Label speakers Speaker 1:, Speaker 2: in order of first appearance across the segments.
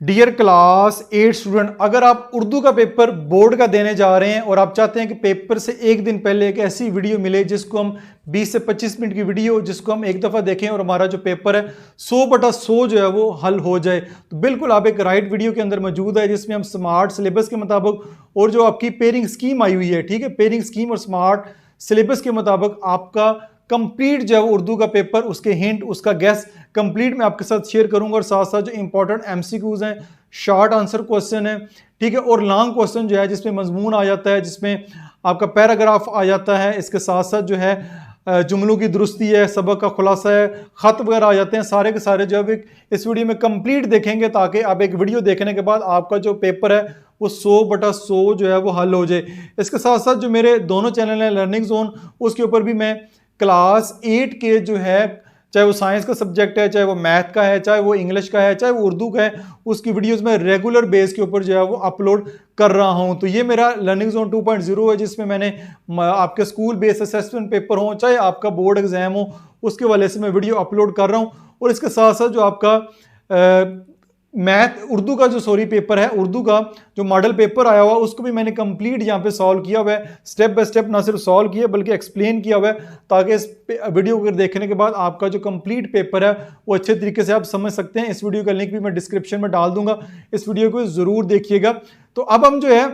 Speaker 1: Dear class 8 student, अगर आप उर्दू का पेपर बोर्ड का देने जा रहे हैं और आप चाहते हैं कि पेपर से एक दिन पहले एक ऐसी वीडियो मिले जिसको हम 20 से 25 मिनट की वीडियो जिसको हम एक दफ़ा देखें और हमारा जो पेपर है 100/100 जो है वो हल हो जाए, तो बिल्कुल आप एक राइट वीडियो के अंदर मौजूद है जिसमें हम स्मार्ट सिलेबस के मुताबिक और जो आपकी पेयरिंग स्कीम आई हुई है, ठीक है, पेयरिंग स्कीम और स्मार्ट सिलेबस के मुताबिक आपका कंप्लीट जो है वो उर्दू का पेपर, उसके हिंट, उसका गैस कंप्लीट मैं आपके साथ शेयर करूंगा और साथ साथ जो इंपॉर्टेंट एमसीक्यूज हैं, शॉर्ट आंसर क्वेश्चन है, ठीक है, और लॉन्ग क्वेश्चन जो है जिसमें मजमून आ जाता है, जिसमें आपका पैराग्राफ आ जाता है, इसके साथ साथ जो है जुमलों की दुरुस्ती है, सबक का खुलासा है, खत वगैरह आ जाते हैं, सारे के सारे जो है इस वीडियो में कंप्लीट देखेंगे ताकि आप एक वीडियो देखने के बाद आपका जो पेपर है वो 100/100 जो है वो हल हो जाए। इसके साथ साथ जो मेरे दोनों चैनल हैं लर्निंग जोन, उसके ऊपर भी मैं क्लास 8 के जो है, चाहे वो साइंस का सब्जेक्ट है, चाहे वो मैथ का है, चाहे वो इंग्लिश का है, चाहे वो उर्दू का है, उसकी वीडियोस में रेगुलर बेस के ऊपर जो है वो अपलोड कर रहा हूं। तो ये मेरा लर्निंग जोन 2.0 है जिसमें मैंने आपके स्कूल बेस्ड असेसमेंट पेपर हो, चाहे आपका बोर्ड एग्जाम हो, उसके वाले से मैं वीडियो अपलोड कर रहा हूं। और इसके साथ साथ जो आपका मैथ उर्दू का जो पेपर है, उर्दू का जो मॉडल पेपर आया हुआ उसको भी मैंने कंप्लीट यहाँ पे सॉल्व किया हुआ है, स्टेप बाय स्टेप ना सिर्फ सॉल्व किया बल्कि एक्सप्लेन किया हुआ है, ताकि इस वीडियो को देखने के बाद आपका जो कंप्लीट पेपर है वो अच्छे तरीके से आप समझ सकते हैं। इस वीडियो का लिंक भी मैं डिस्क्रिप्शन में डाल दूंगा, इस वीडियो को जरूर देखिएगा। तो अब हम जो है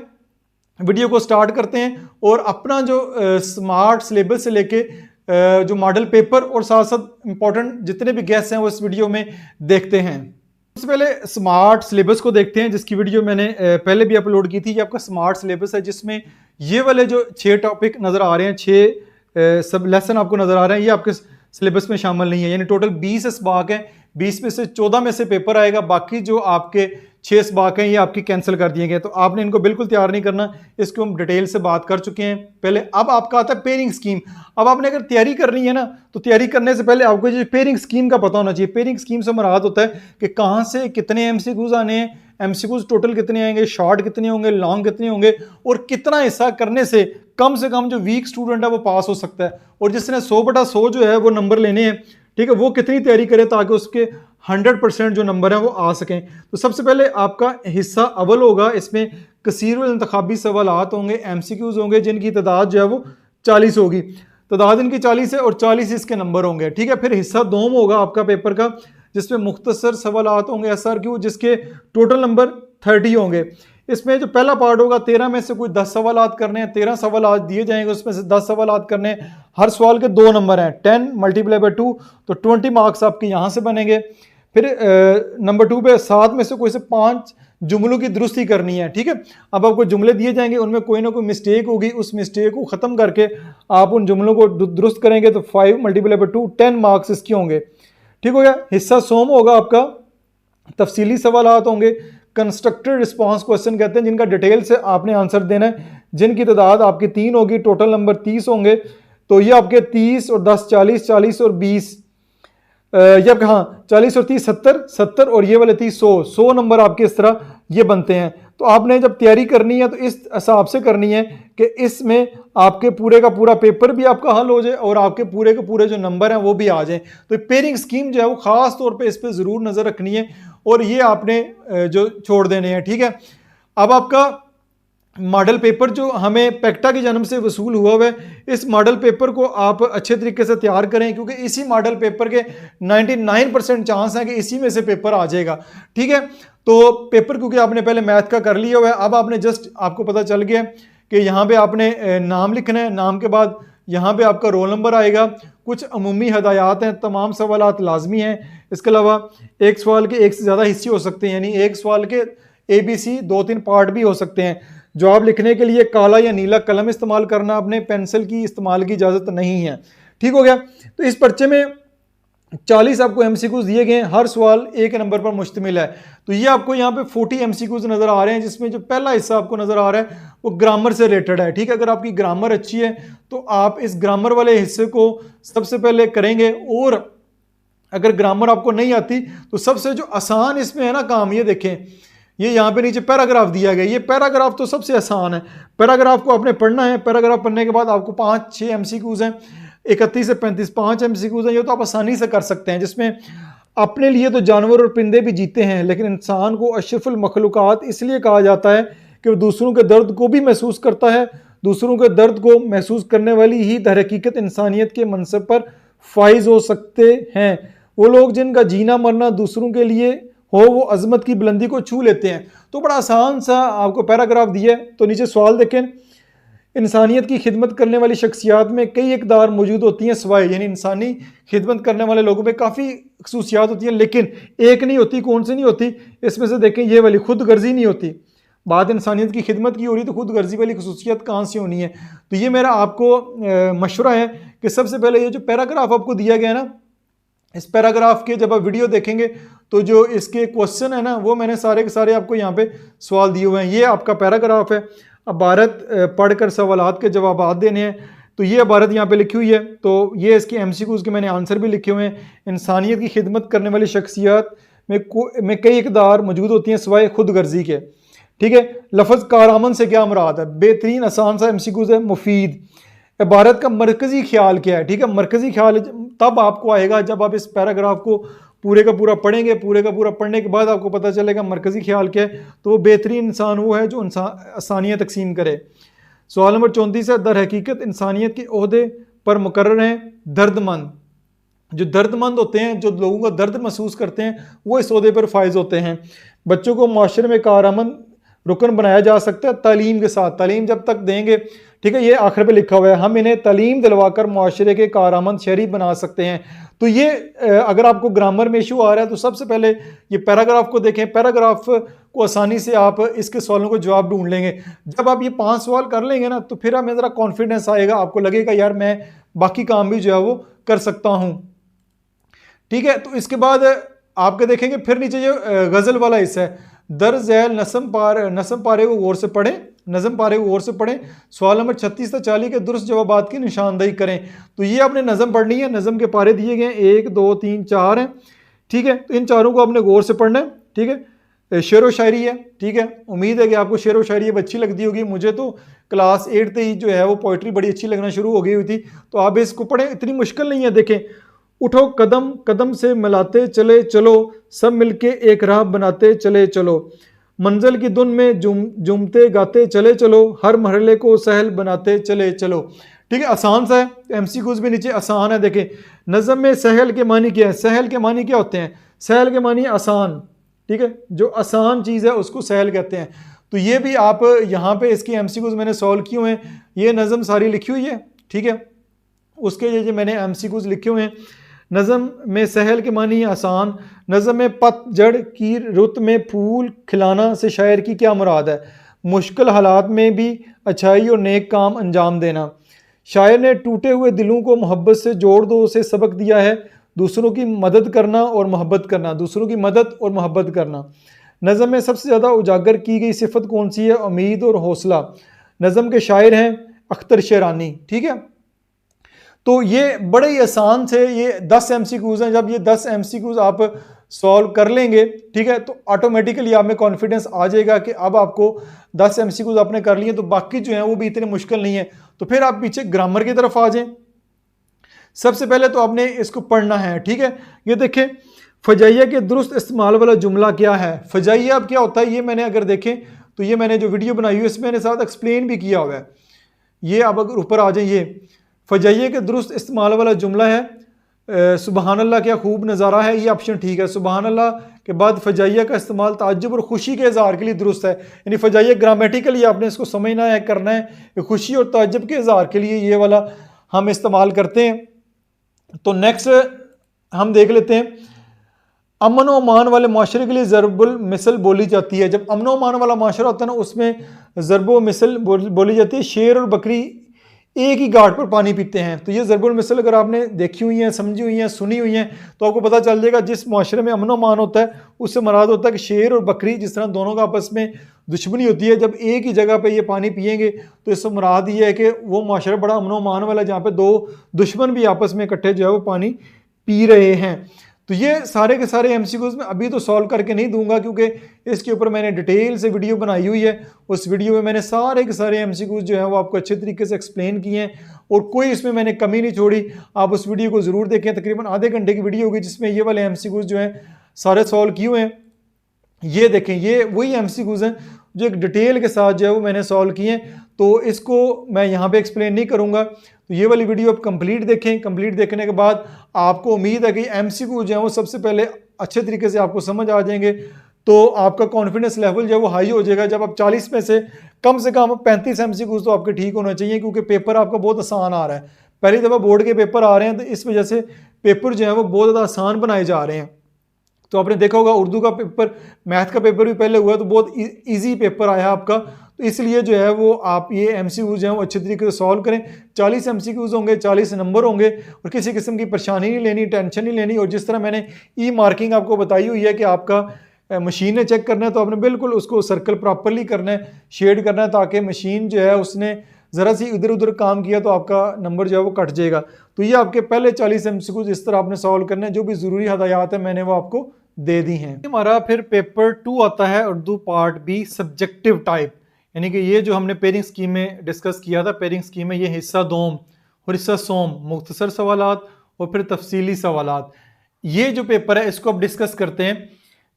Speaker 1: वीडियो को स्टार्ट करते हैं और अपना जो स्मार्ट सिलेबस से लेके जो मॉडल पेपर और साथ साथ इंपॉर्टेंट जितने भी गेस्ट हैं वो इस वीडियो में देखते हैं। सबसे पहले स्मार्ट सिलेबस को देखते हैं जिसकी वीडियो मैंने पहले भी अपलोड की थी। ये आपका स्मार्ट सिलेबस है जिसमें ये वाले जो 6 टॉपिक नज़र आ रहे हैं, 6 सब लेसन आपको नज़र आ रहे हैं, ये आपके सिलेबस में शामिल नहीं है। यानी टोटल 20 स्बाक हैं, 20 में से 14 में से पेपर आएगा, बाकी जो आपके 6 स्बाक हैं ये आपकी कैंसिल कर दिए गए। तो आपने इनको बिल्कुल तैयार नहीं करना, इसको हम डिटेल से बात कर चुके हैं पहले। अब आपका आता है पेयरिंग स्कीम। अब आपने अगर तैयारी करनी है ना, तो तैयारी करने से पहले आपको ये पेयरिंग स्कीम का पता होना चाहिए। पेयरिंग स्कीम से मुराद होता है कि कहाँ से कितने एमसीक्यूज आने हैं, एमसीक्यूज टोटल कितने आएंगे, शॉर्ट कितने होंगे, लॉन्ग कितने होंगे, और कितना हिस्सा करने से कम जो वीक स्टूडेंट है वो पास हो सकता है, और जिसने 100/100 जो है वो नंबर लेने हैं, ठीक है, वो कितनी तैयारी करे ताकि उसके 100% जो नंबर है वो आ सकें। तो सबसे पहले आपका हिस्सा अव्वल होगा, इसमें कसीर वल इंतखाबी सवालात होंगे, एमसीक्यूज होंगे जिनकी तादाद जो है वो 40 होगी, तादाद इनकी 40 है और 40 इसके नंबर होंगे, ठीक है। फिर हिस्सा दोम होगा आपका पेपर का जिसमें मुख्तसर सवालात होंगे SRQ, जिसके टोटल नंबर 30 होंगे। इसमें जो पहला पार्ट होगा 13 में से कोई 10 सवालात करने हैं, 13 सवालात दिए जाएंगे, उसमें से 10 सवालात करने हैं, हर सवाल के 2 नंबर हैं, 10 × 2 तो 20 मार्क्स आपके यहाँ से बनेंगे। फिर नंबर 2 पे 7 में से कोई से 5 जुमलों की दुरुस्ती करनी है, ठीक है। अब आपको जुमले दिए जाएंगे, उनमें कोई ना कोई मिस्टेक होगी, उस मिस्टेक को ख़त्म करके आप उन जुमलों को दुरुस्त करेंगे, तो 5 × 2 10 मार्क्स इसके होंगे, ठीक हो गया। हिस्सा सोम होगा आपका, तफसीली सवालात होंगे, कंस्ट्रक्टेड रिस्पॉन्स क्वेश्चन कहते हैं, जिनका डिटेल से आपने आंसर देना है, जिनकी तादाद आपकी 3 होगी, टोटल नंबर 30 होंगे। तो ये आपके 30 और 10 40, 40 और 20 ये आपके, हाँ 40 और 30 70 और ये वाले 30 100 नंबर आपके इस तरह ये बनते हैं। तो आपने जब तैयारी करनी है तो इस हिसाब से करनी है कि इसमें आपके पूरे का पूरा पेपर भी आपका हल हो जाए और आपके पूरे के पूरे जो नंबर हैं वो भी आ जाएं। तो पेयरिंग स्कीम जो है वो खास तौर पे इस पर ज़रूर नज़र रखनी है और ये आपने जो छोड़ देने हैं, ठीक है। अब आपका मॉडल पेपर जो हमें पैक्टा की जन्म से वसूल हुआ है, इस मॉडल पेपर को आप अच्छे तरीके से तैयार करें, क्योंकि इसी मॉडल पेपर के 99% चांस हैं कि इसी में से पेपर आ जाएगा, ठीक है। तो पेपर क्योंकि आपने पहले मैथ का कर लिया हुआ है, अब आपने जस्ट आपको पता चल गया कि यहाँ पे आपने नाम लिखना है, नाम के बाद यहाँ पे आपका रोल नंबर आएगा, कुछ अमूमी हदायत हैं, तमाम सवालात लाजमी हैं। इसके अलावा एक सवाल के एक से ज़्यादा हिस्से हो सकते हैं, यानी एक सवाल के ABC 2-3 पार्ट भी हो सकते हैं। जवाब लिखने के लिए काला या नीला कलम इस्तेमाल करना, अपने पेंसिल की इस्तेमाल की इजाज़त नहीं है, ठीक हो गया। तो इस पर्चे में 40 आपको एमसीक्यूज दिए गए हैं, हर सवाल एक नंबर पर मुश्तमिल है। तो ये आपको यहाँ पे 40 एमसीक्यूज नज़र आ रहे हैं, जिसमें जो पहला हिस्सा आपको नज़र आ रहा है वो ग्रामर से रिलेटेड है, ठीक है। अगर आपकी ग्रामर अच्छी है तो आप इस ग्रामर वाले हिस्से को सबसे पहले करेंगे, और अगर ग्रामर आपको नहीं आती तो सबसे जो आसान इसमें है ना काम, ये देखें, ये यहाँ पे नीचे पैराग्राफ दिया गया, ये पैराग्राफ तो सबसे आसान है। पैराग्राफ को आपने पढ़ना है, पैराग्राफ पढ़ने के बाद आपको 5-6 एमसीक्यूज हैं, 31 से 35 5 एमसीक्यूज हैं, ये तो आप आसानी से कर सकते हैं, जिसमें अपने लिए तो जानवर और परिंदे भी जीते हैं, लेकिन इंसान को अशरफुल मखलूक़ात इसलिए कहा जाता है कि वो दूसरों के दर्द को भी महसूस करता है। दूसरों के दर्द को महसूस करने वाली ही दरहकीकत इंसानियत के मनसब पर फाइज हो सकते हैं। वो लोग जिनका जीना मरना दूसरों के लिए हो, वो अजमत की बुलंदी को छू लेते हैं। तो बड़ा आसान सा आपको पैराग्राफ दिया है। तो नीचे सवाल देखें, इंसानियत की खिदमत करने वाली शख्सियात में कई इकदार मौजूद होती हैं सिवाय, यानी इंसानी खिदमत करने वाले लोगों में काफ़ी खसूसियात होती हैं, लेकिन एक नहीं होती। कौन सी नहीं होती? इसमें से देखें, ये वाली खुद गर्जी नहीं होती। बात इंसानियत की खिदमत की हो रही, तो खुद गर्जी वाली खसूसियत कहाँ से होनी है? तो ये मेरा आपको मशवरा है कि सबसे पहले ये जो पैराग्राफ आपको दिया गया है ना, इस पैराग्राफ के जब आप वीडियो देखेंगे तो जो इसके क्वेश्चन है ना, वो मैंने सारे के सारे आपको यहाँ पे सवाल दिए हुए हैं। ये आपका पैराग्राफ है। इबारत पढ़कर सवालात के जवाब देने हैं। तो ये इबारत यहाँ पे लिखी हुई है। तो ये इसके MCQs के मैंने आंसर भी लिखे हुए हैं। इंसानियत की खिदमत करने वाली शख्सियत में कई इकदार मौजूद होती हैं सिवाय खुद गर्जी के। ठीक है। लफ्ज़ कारआमद से क्या मुराद है? बेहतरीन आसान सा MCQs है। मुफीद। इबारत का मरकज़ी ख्याल क्या है? ठीक है, मरकज़ी ख्याल तब आपको आएगा जब आप इस पैराग्राफ को पूरे का पूरा पढ़ेंगे। पूरे का पूरा पढ़ने के बाद आपको पता चलेगा मरकज़ी ख्याल क्या है। तो वो बेहतरीन इंसान वो है जो आसानियाँ तकसीम करे। सवाल नंबर 34 है, दर हकीकत इंसानियत के ओहदे पर मुकर्रर हैं दर्दमंद। जो दर्दमंद होते हैं, जो लोगों का दर्द महसूस करते हैं, वो इस ओहदे पर फायज होते हैं। बच्चों को माशरे में कारआमद रुकन बनाया जा सकता है तालीम के साथ। तालीम जब तक देंगे, ठीक है, ये आखिर पे लिखा हुआ है, हम इन्हें तालीम दिलवाकर माशरे के कारआमद शहरी बना सकते हैं। तो ये अगर आपको ग्रामर में इशू आ रहा है तो सबसे पहले ये पैराग्राफ को देखें। पैराग्राफ को आसानी से आप इसके सवालों को जवाब ढूंढ लेंगे। जब आप ये 5 सवाल कर लेंगे ना, तो फिर हमें ज़रा कॉन्फिडेंस आएगा, आपको लगेगा यार मैं बाकी काम भी जो है वो कर सकता हूँ। ठीक है। तो इसके बाद आपके देखेंगे फिर नीचे जो गज़ल वाला हिस्सा है, दर झैल नसम पारे को गौर से पढ़ें। नज़म पारे को गौर से पढ़ें। सवाल नंबर 36 से 40 के दुरुस्त जवाबात की निशानदही करें। तो ये आपने नज़म पढ़नी है। नज़म के पारे दिए गए 1 2 3 4 हैं। ठीक है। तो इन चारों को आपने गौर से पढ़ना है। ठीक है। शेर व शायरी है। ठीक है। उम्मीद है कि आपको शेर व शायरी अब अच्छी लगती होगी। मुझे तो क्लास 8 ही जो है वो पोइट्री बड़ी अच्छी लगना शुरू हो गई हुई थी। तो आप इसको पढ़ें, इतनी मुश्किल नहीं है। देखें, उठो कदम कदम से मिलाते चले चलो, सब मिलके एक राह बनाते चले चलो, मंजिल की धुन में जुमते गाते चले चलो, हर मरहले को सहल बनाते चले चलो। ठीक है, आसान सा है। MCQs भी नीचे आसान है। देखें, नज़म में सहल के मानी क्या है? सहल के मानी क्या होते हैं? सहल के मानी आसान। ठीक है, जो आसान चीज़ है उसको सहल कहते हैं। तो ये भी आप यहाँ पे इसकी MCQs मैंने सॉल्व किए हुए हैं। ये नज़म सारी लिखी हुई है। ठीक है, उसके ये मैंने MCQs लिखे हुए हैं। नज़म में सहल के मानी आसान। नज़म में पतझड़ की रुत में फूल खिलाना से शायर की क्या मुराद है? मुश्किल हालात में भी अच्छाई और नेक काम अंजाम देना। शायर ने टूटे हुए दिलों को मोहब्बत से जोड़ दो से सबक दिया है, दूसरों की मदद करना और मोहब्बत करना। दूसरों की मदद और मोहब्बत करना। नज़म में सबसे ज़्यादा उजागर की गई सिफत कौन सी है? उम्मीद और हौसला। नज़म के शायर हैं अख्तर शेरानी। ठीक है। तो ये बड़े ही आसान से ये 10 MCQs हैं। जब ये 10 MCQs आप सॉल्व कर लेंगे, ठीक है, तो ऑटोमेटिकली आप में कॉन्फिडेंस आ जाएगा कि अब आपको 10 MCQs आपने कर लिए तो बाकी जो हैं वो भी इतने मुश्किल नहीं है। तो फिर आप पीछे ग्रामर की तरफ आ जाएं। सबसे पहले तो आपने इसको पढ़ना है। ठीक है। ये देखें, फजाइया के दुरुस्त इस्तेमाल वाला जुमला क्या है? फजाइया अब क्या होता है, ये मैंने अगर देखें तो ये मैंने जो वीडियो बनाई है इसमें मैंने साथ एक्सप्लेन भी किया हुआ है। ये अब अगर ऊपर आ जाए, ये फजाइये के दुरुस्त इस्तेमाल वाला जुमला है सुबहान अल्लाह क्या खूब नज़ारा है। ये ऑप्शन ठीक है। सुबहान अल्लाह के बाद फजाइया का इस्तेमाल ताज्जुब और खुशी के इजहार के लिए दुरुस्त है। यानी फजाइया ग्रामेटिकली आपने इसको समझना है, करना है कि खुशी और ताज्जुब के इजहार के लिए ये वाला हम इस्तेमाल करते हैं। तो नेक्स्ट हम देख लेते हैं, अमन व अमान वाले माशरे के लिए ज़रबुल मिसल बोली जाती है। जब अमन व अमान वाला माशरा होता है ना, उसमें ज़रबुल मिसल बोली जाती है। शेर और बकरी एक ही घाट पर पानी पीते हैं। तो ये ज़रबुल मिसल अगर आपने देखी हुई हैं, समझी हुई हैं, सुनी हुई हैं, तो आपको पता चल जाएगा जिस माशरे में अमन व अमान होता है उससे मुराद होता है कि शेर और बकरी जिस तरह दोनों का आपस में दुश्मनी होती है, जब एक ही जगह पे ये पानी पिएंगे तो इससे मुराद ये है कि वो माशरा बड़ा अमन व अमान वाला, जहाँ पे दो दुश्मन भी आपस में इकट्ठे जो है वो पानी पी रहे हैं। तो ये सारे के सारे MCQs में अभी तो सॉल्व करके नहीं दूंगा क्योंकि इसके ऊपर मैंने डिटेल से वीडियो बनाई हुई है। उस वीडियो में मैंने सारे के सारे MCQs जो हैं वो आपको अच्छे तरीके से एक्सप्लेन किए हैं और कोई इसमें मैंने कमी नहीं छोड़ी। आप उस वीडियो को ज़रूर देखें, तकरीबन आधे घंटे की वीडियो होगी जिसमें ये वाले एमसीक्यूज जो हैं सारे सॉल्व किए हुए हैं। ये देखें, ये वही एमसीक्यूज हैं जो एक डिटेल के साथ जो है वो मैंने सॉल्व किए हैं, तो इसको मैं यहाँ पे एक्सप्लेन नहीं करूँगा। तो ये वाली वीडियो आप कंप्लीट देखें। कंप्लीट देखने के बाद आपको उम्मीद है कि एमसीक्यू जो है वो सबसे पहले अच्छे तरीके से आपको समझ आ जाएंगे, तो आपका कॉन्फिडेंस लेवल जो है वो हाई हो जाएगा। जब आप 40 में से कम 35 एमसीक्यूज तो आपके ठीक होना चाहिए, क्योंकि पेपर आपका बहुत आसान आ रहा है। पहली दफ़ा बोर्ड के पेपर आ रहे हैं, तो इस वजह से पेपर जो है वो बहुत ज़्यादा आसान बनाए जा रहे हैं। तो आपने देखा होगा उर्दू का पेपर, मैथ का पेपर भी पहले हुआ तो बहुत ईजी पेपर आया आपका, तो इसलिए जो है वो आप ये एमसीक्यूज जो है वो अच्छे तरीके से सॉल्व करें। 40 एमसीक्यूज होंगे, 40 नंबर होंगे, और किसी किस्म की परेशानी नहीं लेनी, टेंशन नहीं लेनी। और जिस तरह मैंने ई मार्किंग आपको बताई हुई है कि आपका मशीन ने चेक करना है, तो आपने बिल्कुल उसको सर्कल प्रॉपरली करना है, शेड करना है, ताकि मशीन जो है उसने ज़रा सी इधर उधर काम किया तो आपका नंबर जो है वो कट जाएगा। तो ये आपके पहले 40 एमसीक्यूज इस तरह आपने सॉल्व करना है। जो भी ज़रूरी हदायत है मैंने वो आपको दे दी हैं। हमारा फिर पेपर 2 आता है Urdu part B, subjective type, यानी कि ये जो हमने पेयरिंग स्कीम में डिस्कस किया था। पेयरिंग स्कीम में ये हिस्सा दोम और हिस्सा सोम, मुख्तसर सवालात और फिर तफसीली सवालात, ये जो पेपर है इसको अब डिस्कस करते हैं।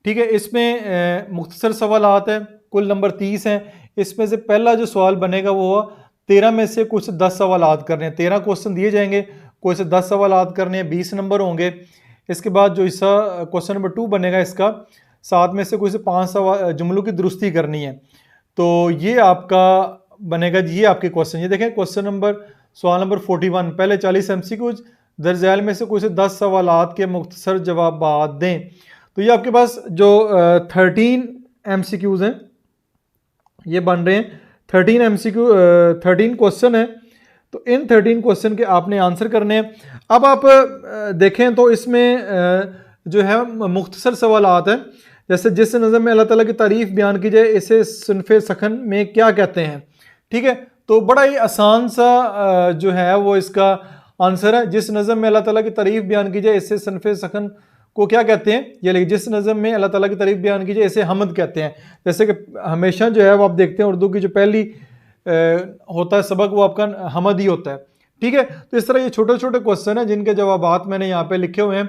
Speaker 1: ठीक है, इसमें मुख्तसर सवालात है, कुल नंबर 30 हैं। इसमें से पहला जो सवाल बनेगा वो 13 में से कुछ 10 सवालात करने हैं। 13 क्वेश्चन दिए जाएंगे, कोई से 10 सवालात करने हैं, 20 नंबर होंगे। इसके बाद जो हिस्सा क्वेश्चन नंबर 2 बनेगा, इसका 7 में से कोई से 5 जुमलों की दुरुस्ती करनी है। तो ये आपका बनेगा, ये आपके क्वेश्चन, ये देखें क्वेश्चन नंबर सवाल नंबर 41, पहले 40 एमसीक्यूज, दर्जैल में से कोई से 10 सवालात के मुख्तसर जवाब दें। तो ये आपके पास जो 13 एमसीक्यूज हैं ये बन रहे हैं। 13 एमसीक्यू 13 क्वेश्चन है, तो इन 13 क्वेश्चन के आपने आंसर करने हैं। अब आप देखें तो इसमें जो है मुख्तसर सवालात है, जैसे जिस नज़म में अल्लाह ताला की तारीफ़ बयान की जाए इसे सुनफ़े सखन में क्या कहते हैं। ठीक है, तो बड़ा ही आसान सा जो है वो इसका आंसर है। जिस नज़म में अल्लाह ताला की तारीफ़ बयान की जाए इसे सुनफ़े सखन को क्या कहते हैं, ये लिखिए, जिस नज़म में अल्लाह ताला की तारीफ़ बयान की जाए इसे हमद कहते हैं। जैसे कि हमेशा जो है वो आप देखते हैं उर्दू की जो पहली होता है सबक वो आपका हमद ही होता है। ठीक है, तो इस तरह ये छोटे छोटे क्वेश्चन हैं जिनके जवाबात मैंने यहाँ पे लिखे हुए हैं।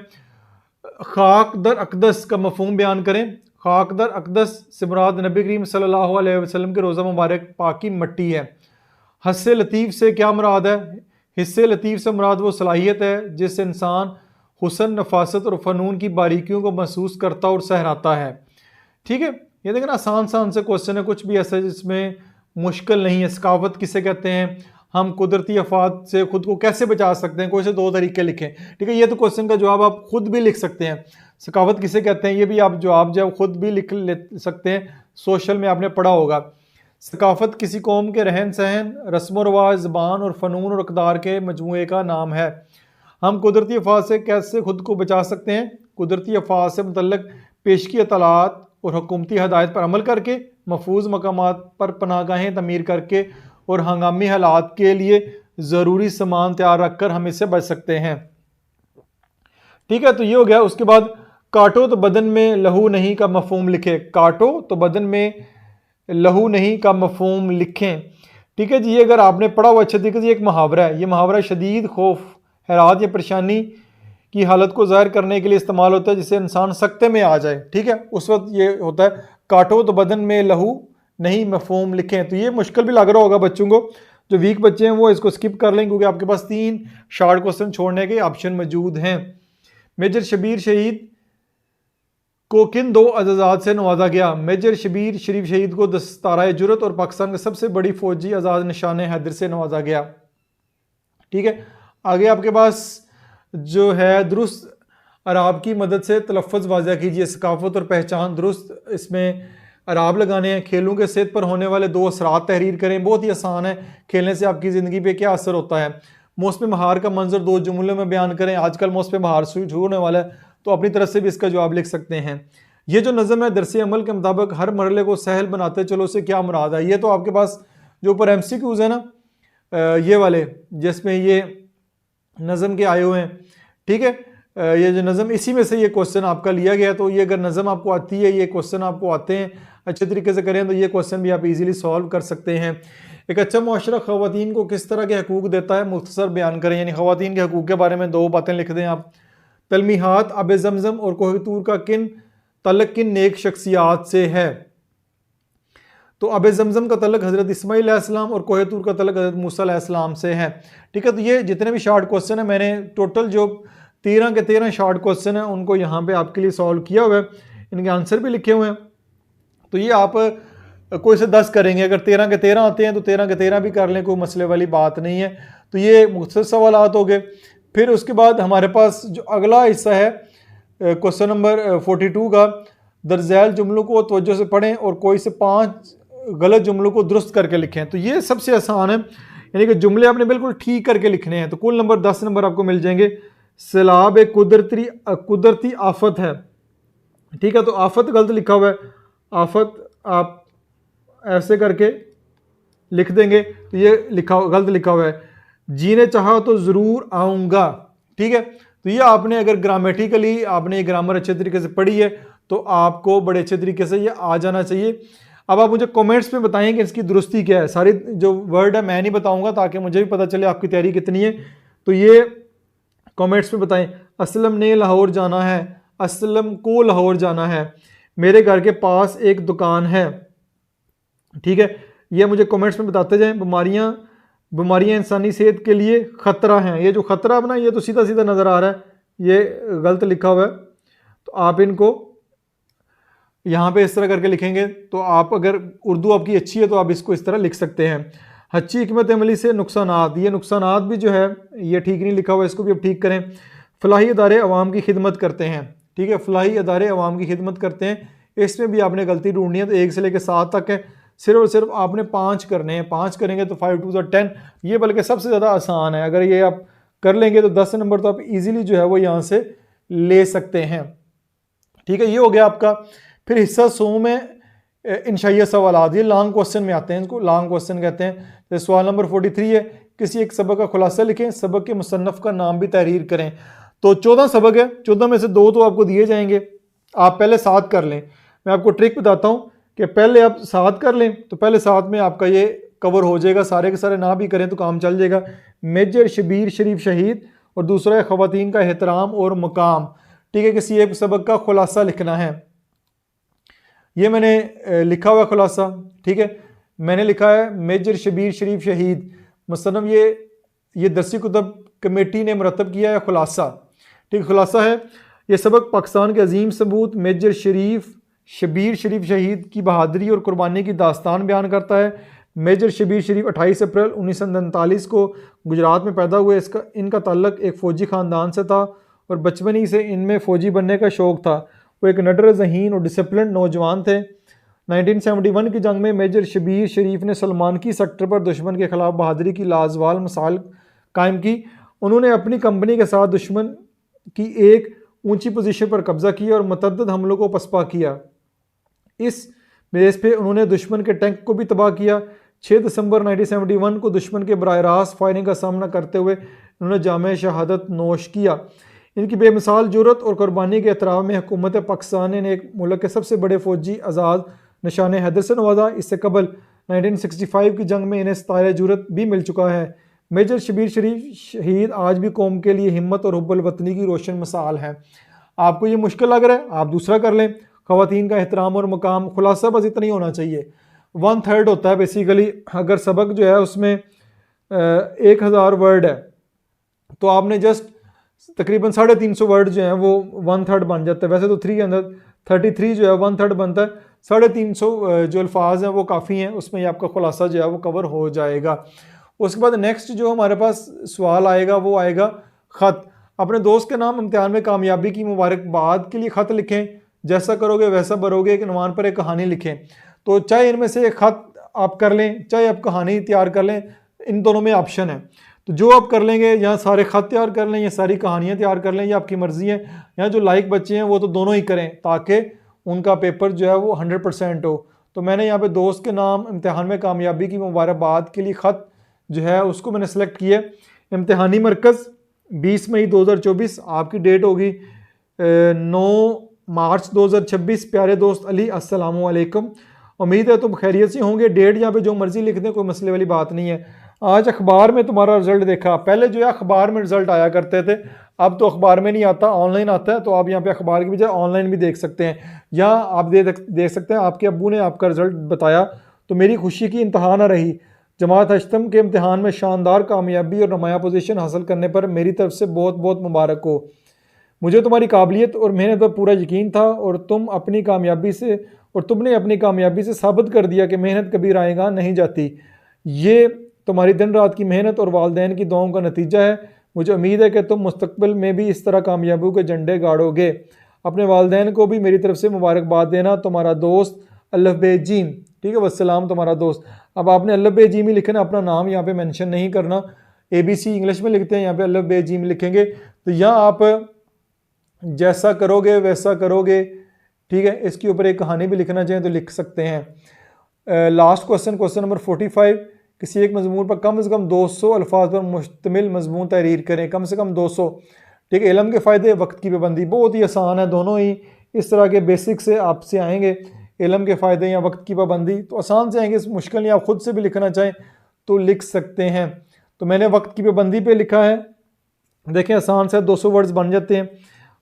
Speaker 1: खाक दर अकदस का मफहूम बयान करें। खाक दर अकदस से मुराद नबी करीम सल्लल्लाहु अलैहि वसल्लम के रोज़ा मुबारक पाक की मट्टी है। हस्से लतीफ़ से क्या मुराद है? हिस्से लतीफ़ से मुराद वो सलाहियत है जिससे इंसान हुस्न, नफासत और फ़नून की बारीकियों को महसूस करता और सहराता है। ठीक है, ये देखें ना, आसान सान से क्वेश्चन है, कुछ भी ऐसा जिसमें मुश्किल नहीं है। सकावत किसे कहते हैं? हम कुदरती आफात से खुद को कैसे बचा सकते हैं? कोई से 2 तरीके लिखें। ठीक है, ये तो क्वेश्चन का जवाब आप खुद भी लिख सकते हैं। सकावत किसे कहते हैं ये भी आप जवाब जो खुद भी लिख ले सकते हैं, सोशल में आपने पढ़ा होगा। सकाफत किसी कौम के रहन सहन, रस्म रवाज, ज़बान और फ़नून और अक़दार के मजमूए का नाम है। हम कुदरती आफात से कैसे खुद को बचा सकते हैं? कुदरती आफात से मुतल्लक पेशगी इत्तलात और हुकूमती हदायत पर अमल करके, महफूज मकामात पर पनाहगाहें तमीर करके और हंगामी हालात के लिए ज़रूरी सामान तैयार रखकर हम इससे बच सकते हैं। ठीक है, तो ये हो गया। उसके बाद काटो तो बदन में लहू नहीं का मफहूम लिखें। काटो तो बदन में लहू नहीं का मफहूम लिखें। ठीक है जी, ये अगर आपने पढ़ा हुआ अच्छे तरीके से, एक मुहावरा है। ये मुहावरा शदीद खौफ, हैरात या परेशानी की हालत को ज़ाहिर करने के लिए इस्तेमाल होता है, जिससे इंसान सकते में आ जाए। ठीक है, उस वक्त ये होता है काटो तो बदन में लहू नहीं मफहूम लिखें। तो ये मुश्किल भी लग रहा होगा बच्चों को, जो वीक बच्चे हैं वो इसको स्किप कर लें, क्योंकि आपके पास 3 शॉर्ट क्वेश्चन छोड़ने के ऑप्शन मौजूद हैं। मेजर शबीर शहीद को किन 2 एजाज़ात से नवाजा गया? मेजर शबीर शरीफ शहीद को दस्तारा जुरत और पाकिस्तान का सबसे बड़ी फौजी आज़ाद निशान हैदर से नवाजा गया। ठीक है, आगे आपके पास जो है दुरुस्त अराब की मदद से तलफ़्फ़ुज़ वाज़ह कीजिए। सकाफ़त और पहचान दुरुस्त, इसमें अराब लगाने हैं। खेलों के सेहत पर होने वाले 2 असरात तहरीर करें। बहुत ही आसान है, खेलने से आपकी ज़िंदगी पे क्या असर होता है। मौसम बहार का मंजर 2 जुमलों में बयान करें। आजकल मौसम बहार शुरू होने वाला है, तो अपनी तरफ से भी इसका जवाब लिख सकते हैं। ये जो नज़म है दरसे अमल के मुताबिक हर मरहले को सहल बनाते चलो से क्या मुराद है? ये तो आपके पास जो ऊपर MCQs है ना, ये वाले जिसमें ये नज़म के आए हुए हैं। ठीक है, ये जो नज़म इसी में से ये क्वेश्चन आपका लिया गया। तो ये अगर नज़म आपको आती है, ये क्वेश्चन आपको आते हैं अच्छे तरीके से करें तो ये क्वेश्चन भी आप इजीली सॉल्व कर सकते हैं। एक अच्छा मुआशरा ख़वातीन को किस तरह के हकूक़ देता है, मुख्तसर बयान करें। यानी ख़वातीन के हकूक़ के बारे में 2 बातें लिख दें आप। तलमीहात अब ज़मज़म और कोह तूर का तल्लक किन नेक शख्सियात से है। तो अब ज़मज़म का तल्लक हज़रत इस्माईल अलैहिस्सलाम और कोह तूर का तल्लक हज़रत मूसा अलैहिस्सलाम से है। ठीक है, तो ये जितने भी शॉर्ट क्वेश्चन है मैंने टोटल जो 13 के 13 शॉर्ट क्वेश्चन हैं उनको यहाँ पे आपके लिए सॉल्व किया हुआ है, इनके आंसर भी लिखे हुए हैं। तो ये आप कोई से 10 करेंगे, अगर 13 के 13 आते हैं तो 13 के 13 भी कर लें, कोई मसले वाली बात नहीं है। तो ये मुख्तसर सवालात हो गए। फिर उसके बाद हमारे पास जो अगला हिस्सा है क्वेश्चन नंबर 42 का, दरज़ैल जुमलों को तवज्जो से पढ़ें और कोई से 5 गलत जुमलों को दुरुस्त करके लिखें। तो ये सबसे आसान है, यानी कि जुमले आपने बिल्कुल ठीक करके लिखने हैं। तो कुल नंबर 10 नंबर आपको मिल जाएंगे। सैलाब एक कुदरती आफत है। ठीक है, तो आफत गलत लिखा हुआ है, आफत आप ऐसे करके लिख देंगे तो ये गलत लिखा हुआ है। जीने चाहा तो ज़रूर आऊँगा। ठीक है, तो ये आपने अगर ग्रामेटिकली आपने ये ग्रामर अच्छे तरीके से पढ़ी है तो आपको बड़े अच्छे तरीके से ये आ जाना चाहिए। अब आप मुझे कमेंट्स में बताएं कि इसकी दुरुस्ती क्या है। सारी जो वर्ड है मैं नहीं बताऊंगा ताकि मुझे भी पता चले आपकी तैयारी कितनी है। तो ये कमेंट्स में बताएं। असलम ने लाहौर जाना है, असलम को लाहौर जाना है, मेरे घर के पास एक दुकान है। ठीक है, ये मुझे कमेंट्स में बताते जाएं। बीमारियां इंसानी सेहत के लिए ख़तरा हैं। ये जो ख़तरा है ना, ये तो सीधा सीधा नज़र आ रहा है, ये गलत लिखा हुआ है। तो आप इनको यहाँ पे इस तरह करके लिखेंगे। तो आप अगर उर्दू आपकी अच्छी है तो आप इसको इस तरह लिख सकते हैं। अच्छी हिकमत अमली से नुकसानात, ये नुकसानात भी जो है ये ठीक नहीं लिखा हुआ है, इसको भी आप ठीक करें। फलाही अदारे अवाम की खिदमत करते हैं। ठीक है, फलाही अदारे अवाम की खिदमत करते हैं, इसमें भी आपने गलती ढूंढनी है। तो 1 से लेकर 7 तक है, सिर्फ और सिर्फ आपने 5 करने हैं। 5 करेंगे तो 5 2 10, ये बल्कि सबसे ज़्यादा आसान है। अगर ये आप कर लेंगे तो 10 नंबर तो आप इजीली जो है वो यहाँ से ले सकते हैं। ठीक है, ये हो गया आपका। फिर हिस्सा 100 में इंशाइया सवाल, ये लॉन्ग क्वेश्चन में आते हैं, इसको लॉन्ग क्वेश्चन कहते हैं। तो सवाल नंबर 43 है, किसी एक सबक का खुलासा लिखें, सबक के मुसन्नफ़ का नाम भी तहरीर करें। तो 14 सबक है, 14 में से 2 तो आपको दिए जाएंगे, आप पहले 7 कर लें। मैं आपको ट्रिक बताता हूँ कि पहले आप 7 कर लें तो पहले 7 में आपका ये कवर हो जाएगा। सारे के सारे ना भी करें तो काम चल जाएगा। मेजर शबीर शरीफ शहीद और दूसरा है ख़वातीन का एहतराम और मकाम। ठीक है, किसी एक सबक का खुलासा लिखना है, ये मैंने लिखा हुआ खुलासा। ठीक है, मैंने लिखा है मेजर शबीर शरीफ शहीद मुसन्नफ़, ये दरसी कुतब कमेटी ने मुरतब किया है खुलासा। ठीक, खुलासा है ये सबक पाकिस्तान के अजीम सबूत मेजर शबीर शरीफ शहीद की बहादुरी और कुर्बानी की दास्तान बयान करता है। मेजर शबीर शरीफ 28 अप्रैल 1947 को गुजरात में पैदा हुए। इनका ताल्लुक एक फ़ौजी ख़ानदान से था और बचपन ही से इनमें फ़ौजी बनने का शौक़ था। वो एक नडर ज़हीन और डिसिप्लिन नौजवान थे। 1971 की जंग में मेजर शबीर शरीफ ने सलमानकी सेक्टर पर दुश्मन के खिलाफ बहादुरी की लाजवाल मिसाल कायम की। उन्होंने अपनी कंपनी के साथ दुश्मन की एक ऊंची पोजीशन पर कब्जा किया और मुतअद्दिद हमलों को पसपा किया। इस बेस पे उन्होंने दुश्मन के टैंक को भी तबाह किया। 6 दिसंबर 1971 को दुश्मन के बराह रास्त फायरिंग का सामना करते हुए उन्होंने जामे शहादत नोश किया। इनकी बेमिसाल जुर्रत और कुर्बानी के एहतराम में हुकूमत पाकिस्तान ने एक मुल्क के सबसे बड़े फ़ौजी आज़ाद निशान हैदर से नवाजा। इससे कबल 1965 की जंग में इन्हें सितारे जुर्रत भी मिल चुका है। मेजर शबीर शरीफ शहीद आज भी कौम के लिए हिम्मत और हुब्बुल वतनी की रोशन मिसाल है। आपको ये मुश्किल लग रहा है, आप दूसरा कर लें, ख़वातीन का एहतराम और मकाम। खुलासा बस इतना ही होना चाहिए, 1/3 होता है बेसिकली। अगर सबक जो है उसमें 1000 वर्ड है तो आपने जस्ट तकरीबन 350 वर्ड जो हैं वो 1/3 बन जाता है। वैसे तो 333 जो है 1/3 बनता है, 350 जो अल्फाज हैं वो काफ़ी हैं, उसमें आपका खुलासा जो है वो कवर हो जाएगा। उसके बाद नेक्स्ट जो हमारे पास सवाल आएगा वो आएगा ख़त। अपने दोस्त के नाम इम्तिहान में कामयाबी की मुबारकबाद के लिए ख़त लिखें, जैसा करोगे वैसा भरोगे, एक नवान पर एक कहानी लिखें। तो चाहे इनमें से एक ख़त आप कर लें, चाहे आप कहानी तैयार कर लें, इन दोनों में ऑप्शन है। तो जो आप कर लेंगे, या सारे ख़त तैयार कर लें या सारी कहानियाँ तैयार कर लें, या आपकी मर्ज़ी है। या जो लाइक बच्चे हैं वो तो दोनों ही करें ताकि उनका पेपर जो है वो 100% हो। तो मैंने यहाँ पे दोस्त के नाम इम्तिहान में कामयाबी की मुबारकबाद के लिए ख़त जो है उसको मैंने सेलेक्ट किया। इम्तिहानी मरकज़ 20 मई 2024 आपकी डेट होगी 9 मार्च 2026। प्यारे दोस्त अली, अस्सलामु अलैकुम। उम्मीद है तुम खैरियत से होंगे। डेट यहाँ पे जो मर्जी लिख दें, कोई मसले वाली बात नहीं है। आज अखबार में तुम्हारा रिजल्ट देखा। पहले जो है अखबार में रिजल्ट आया करते थे, अब तो अखबार में नहीं आता, ऑनलाइन आता है। तो आप यहाँ पे अखबार की बजाय ऑनलाइन भी देख सकते हैं। यहाँ आप देख सकते हैं आपके अब्बू ने आपका रिजल्ट बताया, तो मेरी खुशी की इंतहा न रही। जमात अष्टम के इम्तिहान में शानदार कामयाबी और नुमाया पोजीशन हासिल करने पर मेरी तरफ से बहुत बहुत मुबारक हो। मुझे तुम्हारी काबिलियत और मेहनत पर पूरा यकीन था और तुमने अपनी कामयाबी से साबित कर दिया कि मेहनत कभी रायगान नहीं जाती। ये तुम्हारी दिन रात की मेहनत और वालिदैन की दुआओं का नतीजा है। मुझे उम्मीद है कि तुम मुस्तकबिल में भी इस तरह कामयाबी के झंडे गाड़ोगे। अपने वालिदैन को भी मेरी तरफ से मुबारकबाद देना। तुम्हारा दोस्त अल्लाह बेजीम। ठीक है, वस्सलाम तुम्हारा दोस्त। अब आपने अल्लाह बेजीम ही लिखना, अपना नाम यहाँ पे मेंशन नहीं करना। ABC इंग्लिश में लिखते हैं, यहाँ पे अल्लाह बेजीम लिखेंगे। तो यहाँ आप जैसा करोगे वैसा करोगे। ठीक है, इसके ऊपर एक कहानी भी लिखना चाहें तो लिख सकते हैं। Last question number 45। किसी एक मजमून पर कम से कम 200 अल्फाज पर मुश्तमिल मजमून तहरीर करें। कम से कम 200। ठीक है, इल्म के फ़ायदे, वक्त की पाबंदी। बहुत ही आसान है, दोनों ही इस तरह के बेसिक से आपसे आएंगे। इल्म के फ़ायदे या वक्त की पाबंदी तो आसान से आएंगे, मुश्किल नहीं। आप खुद से भी लिखना चाहें तो लिख सकते हैं। तो मैंने वक्त की पाबंदी पे लिखा है। देखें, आसान से 200 वर्ड्स बन जाते हैं।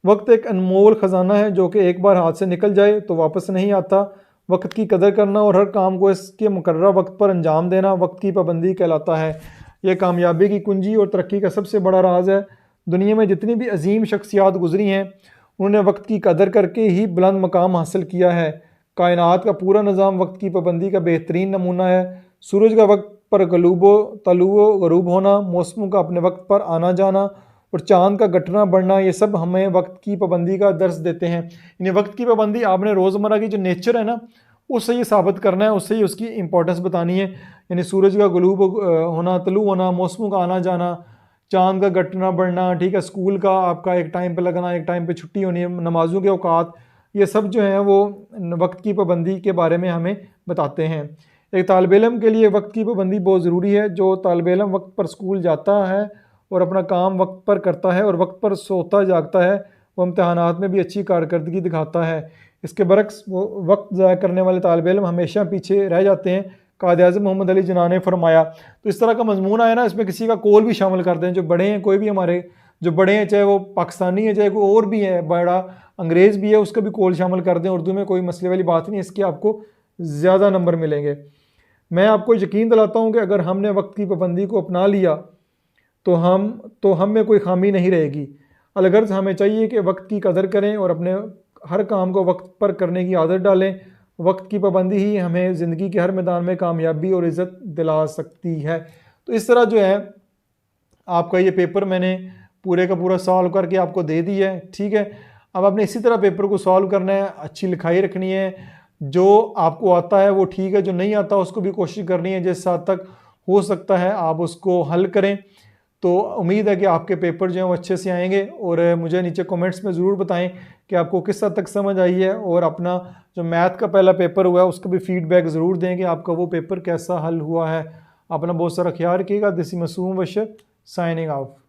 Speaker 1: वक्त एक अनमोल ख़जाना है जो कि एक बार हाथ से निकल जाए तो वापस नहीं आता। वक्त की कदर करना और हर काम को इसके मुकर्रर वक्त पर अंजाम देना वक्त की पाबंदी कहलाता है। यह कामयाबी की कुंजी और तरक्की का सबसे बड़ा राज है। दुनिया में जितनी भी अजीम शख्सियात गुजरी हैं, उन्होंने वक्त की कदर करके ही बुलंद मकाम हासिल किया है। कायनात का पूरा निज़ाम वक्त की पाबंदी का बेहतरीन नमूना है। सूरज का वक्त पर तलुओ गरूब होना, मौसमों का अपने वक्त पर आना जाना और चांद का घटना बढ़ना, ये सब हमें वक्त की पाबंदी का दर्स देते हैं। यानी वक्त की पाबंदी आपने रोज़मर्रा की जो नेचर है ना, उससे ये साबित करना है, उससे ही उसकी इंपॉर्टेंस बतानी है। यानी सूरज का गलूब होना, तलू होना, मौसमों का आना जाना, चांद का घटना बढ़ना। ठीक है, स्कूल का आपका एक टाइम पे लगना, एक टाइम पे छुट्टी होनी है, नमाजों के औकात, ये सब जो है वो वक्त की पाबंदी के बारे में हमें बताते हैं। एक तालिब इल्म के लिए वक्त की पाबंदी बहुत ज़रूरी है। जो तालिब इल्म वक्त पर स्कूल जाता है और अपना काम वक्त पर करता है और वक्त पर सोता जागता है, वो इम्तहानात में भी अच्छी कारकर्दगी दिखाता है। इसके बरक्स वो वक्त ज़ाया करने वाले तालिब इल्म हमेशा पीछे रह जाते हैं। कायद-ए-आज़म मोहम्मद अली जिन्ना ने फरमाया। तो इस तरह का मजमून आया ना, इसमें किसी का कौल भी शामिल कर दें। जो बड़े हैं, कोई भी हमारे जो बड़े हैं, चाहे वो पाकिस्तानी है, चाहे कोई और भी है, बड़ा अंग्रेज़ भी है, उसका भी कौल शामिल कर दें उर्दू में, कोई मसले वाली बात नहीं। इसके आपको ज़्यादा नंबर मिलेंगे। मैं आपको यकीन दिलाता हूँ कि अगर हमने वक्त की पाबंदी को अपना लिया तो हम में कोई खामी नहीं रहेगी। अलगर्ज हमें चाहिए कि वक्त की कदर करें और अपने हर काम को वक्त पर करने की आदत डालें। वक्त की पाबंदी ही हमें ज़िंदगी के हर मैदान में कामयाबी और इज़्ज़त दिला सकती है। तो इस तरह जो है आपका ये पेपर मैंने पूरे का पूरा सॉल्व करके आपको दे दिया है। ठीक है, अब आपने इसी तरह पेपर को सॉल्व करना है, अच्छी लिखाई रखनी है। जो आपको आता है वो ठीक है, जो नहीं आता उसको भी कोशिश करनी है, जिस हद तक हो सकता है आप उसको हल करें। तो उम्मीद है कि आपके पेपर जो हैं वो अच्छे से आएंगे। और मुझे नीचे कमेंट्स में ज़रूर बताएं कि आपको किस हद तक समझ आई है। और अपना जो मैथ का पहला पेपर हुआ है उसका भी फीडबैक ज़रूर दें कि आपका वो पेपर कैसा हल हुआ है। अपना बहुत सारा ख्याल रखिएगा। दिस इज़ मासूम बशर साइनिंग ऑफ।